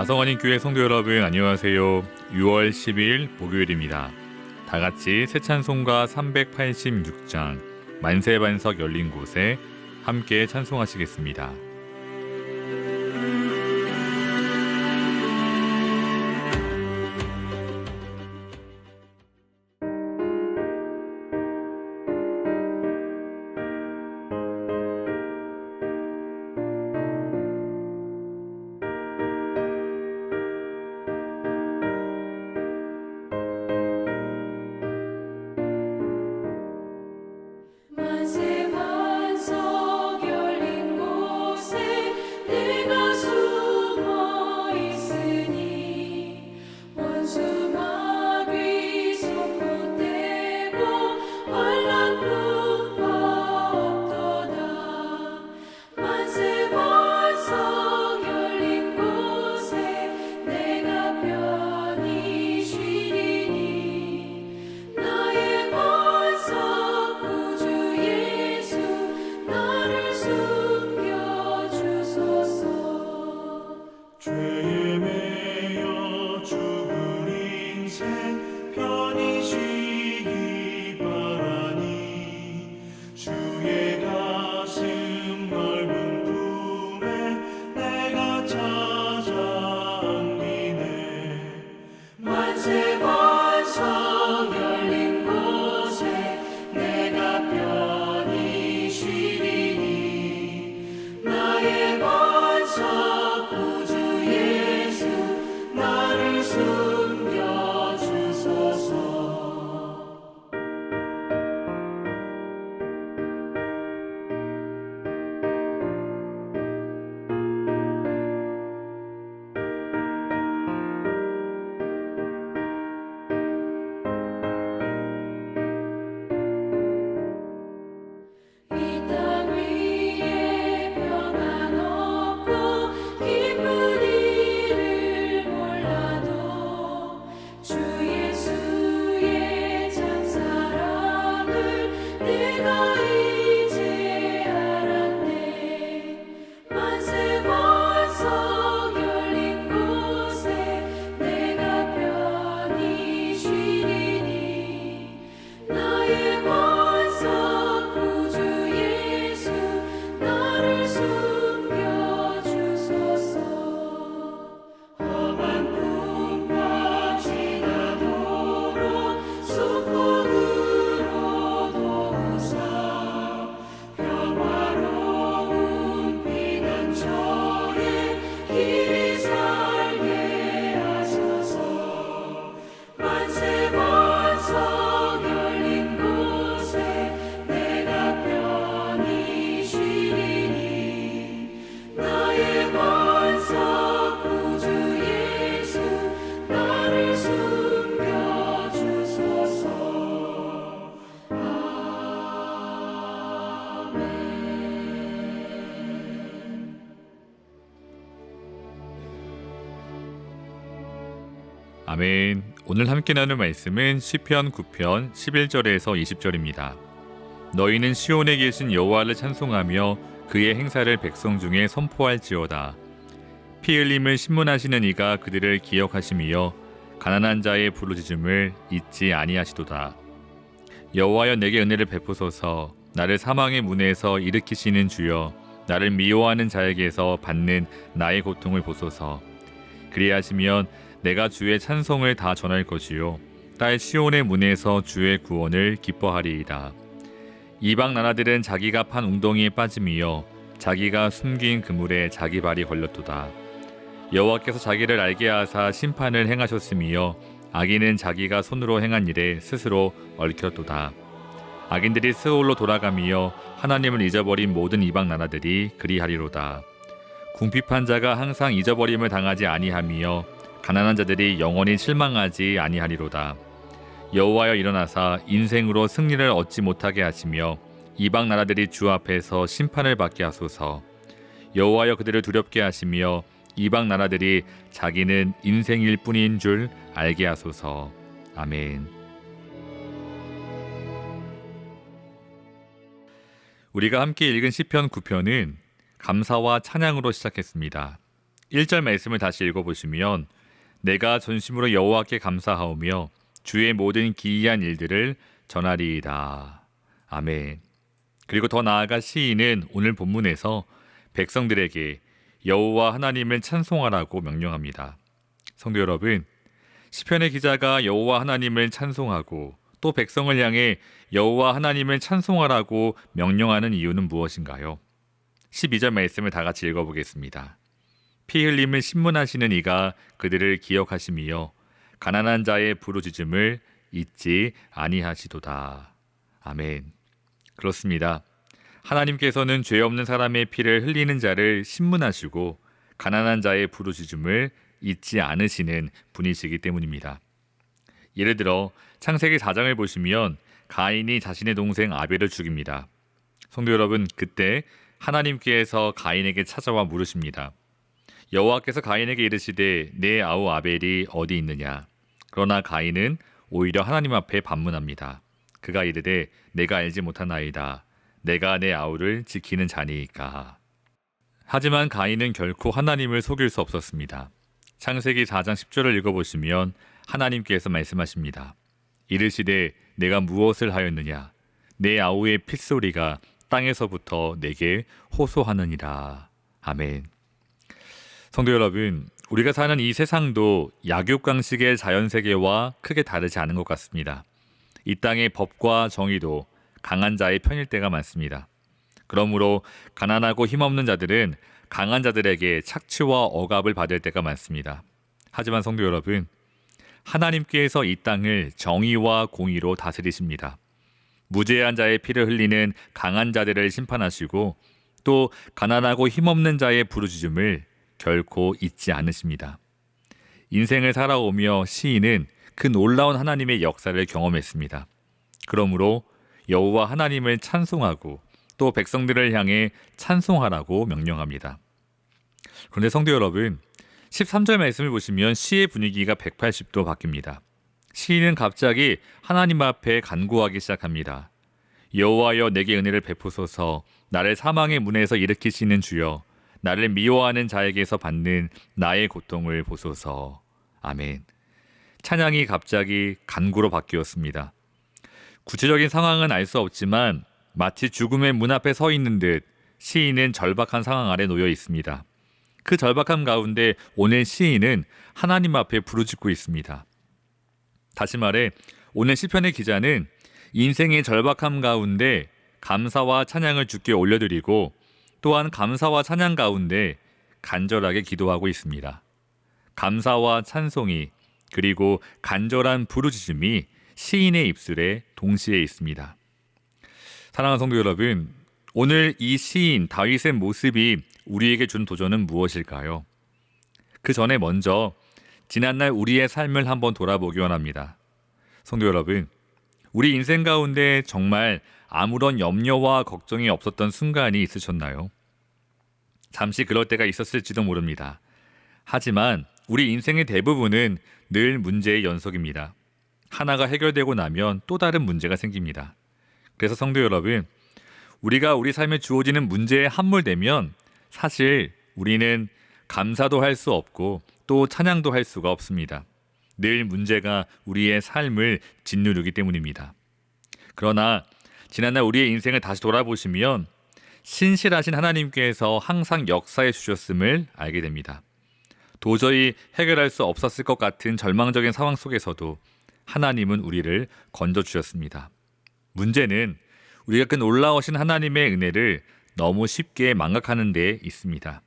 나성환인 교회 성도 여러분 안녕하세요. 6월 10일 목요일입니다. 다 같이 새 찬송가 386장 만세반석 열린 곳에 함께 찬송하시겠습니다. 아멘. 오늘 함께 나눌 말씀은 시편 9편 11절에서 20절입니다. 너희는 시온에 계신 여호와를 찬송하며 그의 행사를 백성 중에 선포할지어다. 피 흘림을 신문하시는 이가 그들을 기억하심이여 가난한 자의 부르짖음을 잊지 아니하시도다. 여호와여 내게 은혜를 베푸소서. 나를 사망의 문에서 일으키시는 주여, 나를 미워하는 자에게서 받는 나의 고통을 보소서. 그리하시면 내가 주의 찬송을 다 전할 것이요 딸 시온의 문에서 주의 구원을 기뻐하리이다. 이방 나라들은 자기가 판 웅덩이에 빠짐이여 자기가 숨긴 그물에 자기 발이 걸렸도다. 여호와께서 자기를 알게 하사 심판을 행하셨음이여 악인은 자기가 손으로 행한 일에 스스로 얽혔도다. 악인들이 스올로 돌아가며 하나님을 잊어버린 모든 이방 나라들이 그리하리로다. 궁핍한 자가 항상 잊어버림을 당하지 아니하며 가난한 자들이 영원히 실망하지 아니하리로다. 여호와여 일어나사 인생으로 승리를 얻지 못하게 하시며 이방 나라들이 주 앞에서 심판을 받게 하소서. 여호와여 그들을 두렵게 하시며 이방 나라들이 자기는 인생일 뿐인 줄 알게 하소서. 아멘. 우리가 함께 읽은 시편 9편은 감사와 찬양으로 시작했습니다. 1절 말씀을 다시 읽어보시면 내가 전심으로 여호와께 감사하오며 주의 모든 기이한 일들을 전하리이다. 아멘. 그리고 더 나아가 시인은 오늘 본문에서 백성들에게 여호와 하나님을 찬송하라고 명령합니다. 성도 여러분, 시편의 기자가 여호와 하나님을 찬송하고 또 백성을 향해 여호와 하나님을 찬송하라고 명령하는 이유는 무엇인가요? 12절 말씀을 다 같이 읽어보겠습니다. 피 흘림을 신문하시는 이가 그들을 기억하심이여 가난한 자의 부르짖음을 잊지 아니하시도다. 아멘. 그렇습니다. 하나님께서는 죄 없는 사람의 피를 흘리는 자를 신문하시고 가난한 자의 부르짖음을 잊지 않으시는 분이시기 때문입니다. 예를 들어 창세기 4장을 보시면 가인이 자신의 동생 아벨을 죽입니다. 성도 여러분, 그때 하나님께서 가인에게 찾아와 물으십니다. 여호와께서 가인에게 이르시되 내 아우 아벨이 어디 있느냐? 그러나 가인은 오히려 하나님 앞에 반문합니다. 그가 이르되 내가 알지 못하나이다. 내가 내 아우를 지키는 자니이까. 하지만 가인은 결코 하나님을 속일 수 없었습니다. 창세기 4장 10절을 읽어보시면 하나님께서 말씀하십니다. 이르시되 내가 무엇을 하였느냐? 내 아우의 핏소리가 땅에서부터 내게 호소하느니라. 아멘. 성도 여러분, 우리가 사는 이 세상도 약육강식의 자연세계와 크게 다르지 않은 것 같습니다. 이 땅의 법과 정의도 강한 자의 편일 때가 많습니다. 그러므로 가난하고 힘없는 자들은 강한 자들에게 착취와 억압을 받을 때가 많습니다. 하지만 성도 여러분, 하나님께서 이 땅을 정의와 공의로 다스리십니다. 무죄한 자의 피를 흘리는 강한 자들을 심판하시고 또 가난하고 힘없는 자의 부르짖음을 결코 잊지 않으십니다. 인생을 살아오며 시인은 그 놀라운 하나님의 역사를 경험했습니다. 그러므로 여호와 하나님을 찬송하고 또 백성들을 향해 찬송하라고 명령합니다. 그런데 성도 여러분, 13절 말씀을 보시면 시의 분위기가 180도 바뀝니다. 시인은 갑자기 하나님 앞에 간구하기 시작합니다. 여호와여 내게 은혜를 베푸소서. 나를 사망의 문에서 일으키시는 주여, 나를 미워하는 자에게서 받는 나의 고통을 보소서. 아멘. 찬양이 갑자기 간구로 바뀌었습니다. 구체적인 상황은 알 수 없지만 마치 죽음의 문 앞에 서 있는 듯 시인은 절박한 상황 아래 놓여 있습니다. 그 절박함 가운데 오늘 시인은 하나님 앞에 부르짖고 있습니다. 다시 말해 오늘 시편의 기자는 인생의 절박함 가운데 감사와 찬양을 주께 올려드리고 또한 감사와 찬양 가운데 간절하게 기도하고 있습니다. 감사와 찬송이 그리고 간절한 부르짖음이 시인의 입술에 동시에 있습니다. 사랑하는 성도 여러분, 오늘 이 시인 다윗의 모습이 우리에게 준 도전은 무엇일까요? 그 전에 먼저 지난날 우리의 삶을 한번 돌아보기 원합니다. 성도 여러분, 우리 인생 가운데 정말 아무런 염려와 걱정이 없었던 순간이 있으셨나요? 잠시 그럴 때가 있었을지도 모릅니다. 하지만 우리 인생의 대부분은 늘 문제의 연속입니다. 하나가 해결되고 나면 또 다른 문제가 생깁니다. 그래서 성도 여러분, 우리가 우리 삶에 주어지는 문제에 함몰되면 사실 우리는 감사도 할 수 없고 또 찬양도 할 수가 없습니다. 늘 문제가 우리의 삶을 짓누르기 때문입니다. 그러나 지난날 우리의 인생을 다시 돌아보시면 신실하신 하나님께서 항상 역사해 주셨음을 알게 됩니다. 도저히 해결할 수 없었을 것 같은 절망적인 상황 속에서도 하나님은 우리를 건져주셨습니다. 문제는 우리가 그 놀라우신 하나님의 은혜를 너무 쉽게 망각하는 데 있습니다.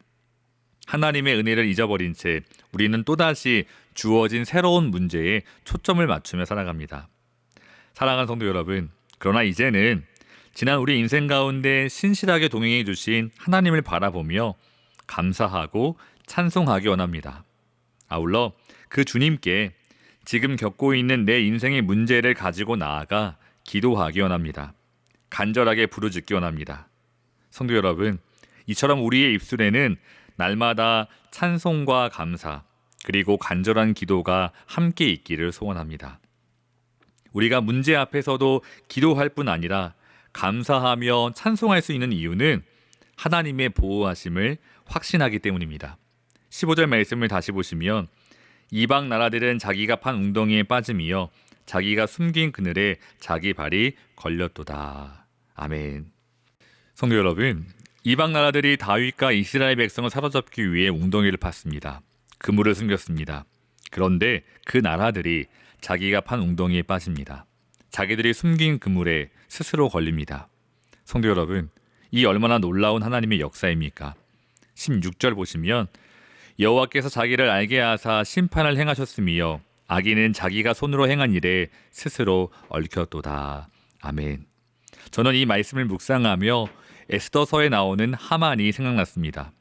하나님의 은혜를 잊어버린 채 우리는 또다시 주어진 새로운 문제에 초점을 맞추며 살아갑니다. 사랑하는 성도 여러분, 그러나 이제는 지난 우리 인생 가운데 신실하게 동행해 주신 하나님을 바라보며 감사하고 찬송하기 원합니다. 아울러 그 주님께 지금 겪고 있는 내 인생의 문제를 가지고 나아가 기도하기 원합니다. 간절하게 부르짖기 원합니다. 성도 여러분, 이처럼 우리의 입술에는 날마다 찬송과 감사 그리고 간절한 기도가 함께 있기를 소원합니다. 우리가 문제 앞에서도 기도할 뿐 아니라 감사하며 찬송할 수 있는 이유는 하나님의 보호하심을 확신하기 때문입니다. 15절 말씀을 다시 보시면 이방 나라들은 자기가 판 웅덩이에 빠짐이여 자기가 숨긴 그늘에 자기 발이 걸렸도다. 아멘. 성도 여러분, 이방 나라들이 다윗과 이스라엘 백성을 사로잡기 위해 웅덩이를 팠습니다. 그물을 숨겼습니다. 그런데 그 나라들이 자기가 판 웅덩이에 빠집니다. 자기들이 숨긴 그물에 스스로 걸립니다. 성도 여러분, 이 얼마나 놀라운 하나님의 역사입니까? 16절 보시면 여호와께서 자기를 알게 하사 심판을 행하셨으며 악인은 자기가 손으로 행한 일에 스스로 얽혔도다. 아멘. 저는 이 말씀을 묵상하며 에스더서에 나오는 하만이 생각났습니다.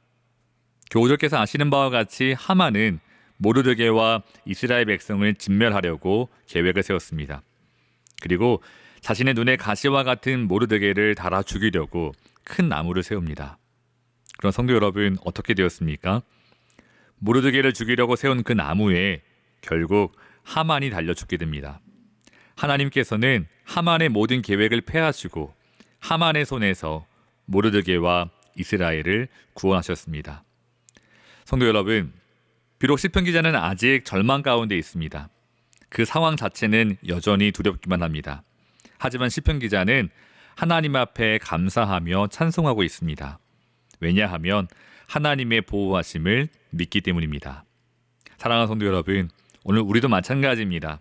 교우들께서 아시는 바와 같이 하만은 모르드게와 이스라엘 백성을 진멸하려고 계획을 세웠습니다. 그리고 자신의 눈에 가시와 같은 모르드게를 달아 죽이려고 큰 나무를 세웁니다. 그럼 성도 여러분, 어떻게 되었습니까? 모르드게를 죽이려고 세운 그 나무에 결국 하만이 달려 죽게 됩니다. 하나님께서는 하만의 모든 계획을 패하시고 하만의 손에서 모르드게와 이스라엘을 구원하셨습니다. 성도 여러분, 비록 시편 기자는 아직 절망 가운데 있습니다. 그 상황 자체는 여전히 두렵기만 합니다. 하지만 시편 기자는 하나님 앞에 감사하며 찬송하고 있습니다. 왜냐하면 하나님의 보호하심을 믿기 때문입니다. 사랑하는 성도 여러분, 오늘 우리도 마찬가지입니다.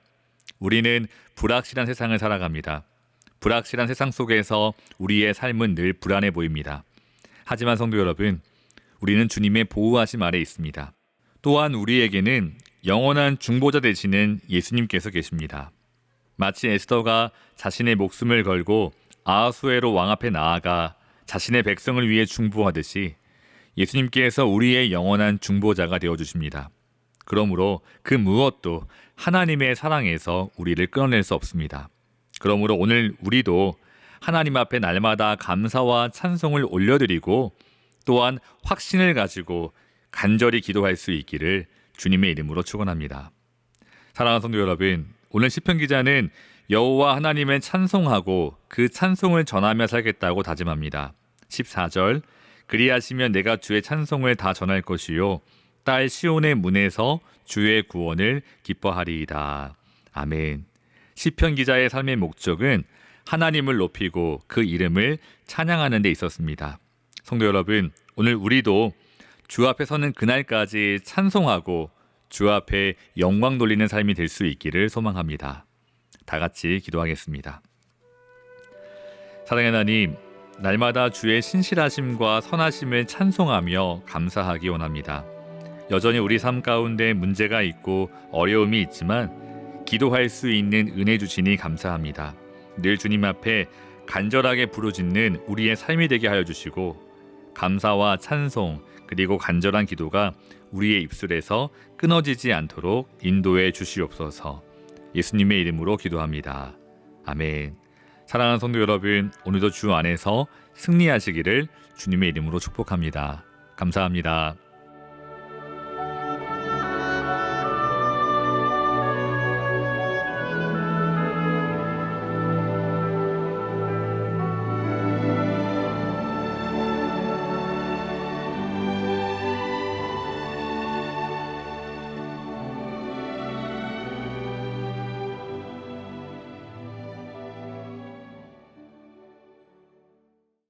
우리는 불확실한 세상을 살아갑니다. 불확실한 세상 속에서 우리의 삶은 늘 불안해 보입니다. 하지만 성도 여러분, 우리는 주님의 보호하심 아래 있습니다. 또한 우리에게는 영원한 중보자 되시는 예수님께서 계십니다. 마치 에스더가 자신의 목숨을 걸고 아하수에로 왕 앞에 나아가 자신의 백성을 위해 중보하듯이 예수님께서 우리의 영원한 중보자가 되어주십니다. 그러므로 그 무엇도 하나님의 사랑에서 우리를 끊어낼 수 없습니다. 그러므로 오늘 우리도 하나님 앞에 날마다 감사와 찬송을 올려드리고 또한 확신을 가지고 간절히 기도할 수 있기를 주님의 이름으로 축원합니다. 사랑하는 성도 여러분, 오늘 시편 기자는 여호와 하나님을 찬송하고 그 찬송을 전하며 살겠다고 다짐합니다. 14절, 그리하시면 내가 주의 찬송을 다 전할 것이요 딸 시온의 문에서 주의 구원을 기뻐하리이다. 아멘. 시편 기자의 삶의 목적은 하나님을 높이고 그 이름을 찬양하는 데 있었습니다. 성도 여러분, 오늘 우리도 주 앞에 서는 그날까지 찬송하고 주 앞에 영광 돌리는 삶이 될 수 있기를 소망합니다. 다 같이 기도하겠습니다. 사랑의 하나님, 날마다 주의 신실하심과 선하심을 찬송하며 감사하기 원합니다. 여전히 우리 삶 가운데 문제가 있고 어려움이 있지만 기도할 수 있는 은혜 주시니 감사합니다. 늘 주님 앞에 간절하게 부르짖는 우리의 삶이 되게 하여 주시고 감사와 찬송 그리고 간절한 기도가 우리의 입술에서 끊어지지 않도록 인도해 주시옵소서. 예수님의 이름으로 기도합니다. 아멘. 사랑하는 성도 여러분, 오늘도 주 안에서 승리하시기를 주님의 이름으로 축복합니다. 감사합니다.